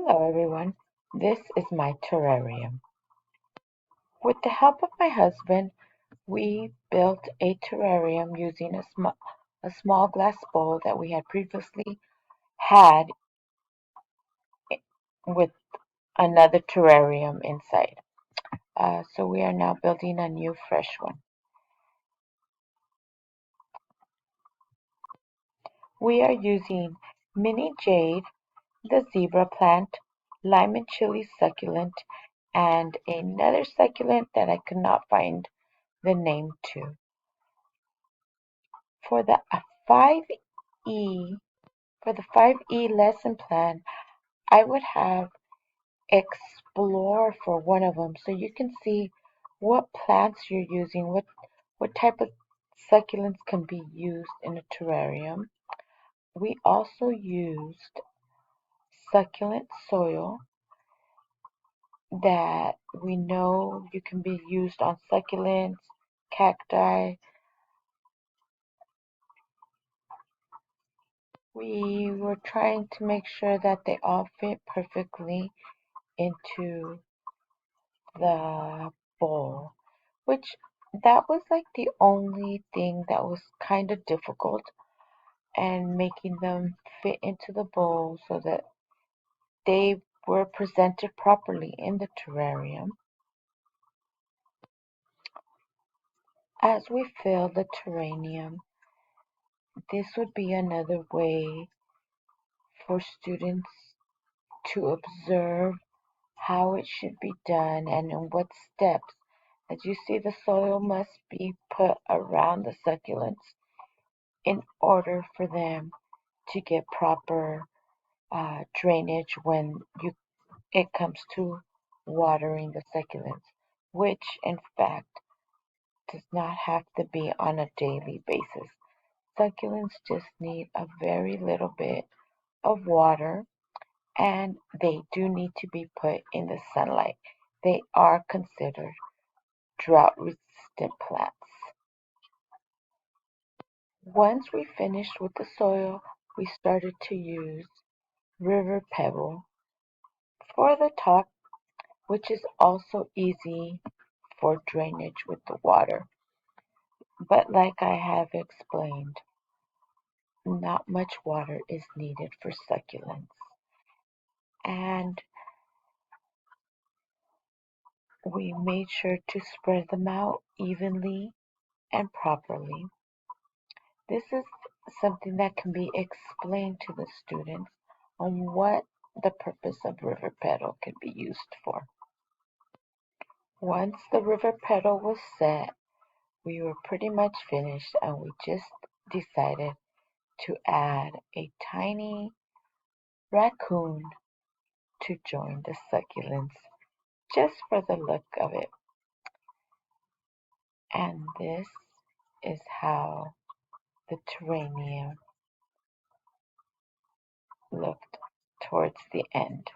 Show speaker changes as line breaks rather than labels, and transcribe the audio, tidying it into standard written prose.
Hello everyone, this is my terrarium. With the help of my husband, we built a terrarium using a small glass bowl that we had previously had with another terrarium inside. So we are now building a new fresh one. We are using mini jade, the zebra plant, lime and chili succulent, and another succulent that I could not find the name to. For the 5E for the 5E lesson plan, I would have explore for one of them so you can see what plants you're using, what type of succulents can be used in a terrarium. We also used succulent soil that we know you can be used on succulents, cacti. We were trying to make sure that they all fit perfectly into the bowl, which that was like the only thing that was kind of difficult, and making them fit into the bowl so that they were presented properly in the terrarium. As we fill the terrarium, this would be another way for students to observe how it should be done and in what steps. As you see, the soil must be put around the succulents in order for them to get proper drainage when it comes to watering the succulents, which in fact does not have to be on a daily basis. Succulents just need a very little bit of water, and they do need to be put in the sunlight. They are considered drought resistant plants. Once we finished with the soil, we started to use river pebble for the top, which is also easy for drainage with the water. But like I have explained, not much water is needed for succulents. And we made sure to spread them out evenly and properly. This is something that can be explained to the students on what the purpose of river petal can be used for. Once the river petal was set, we were pretty much finished, and we just decided to add a tiny raccoon to join the succulents just for the look of it. And this is how the terrarium looked towards the end.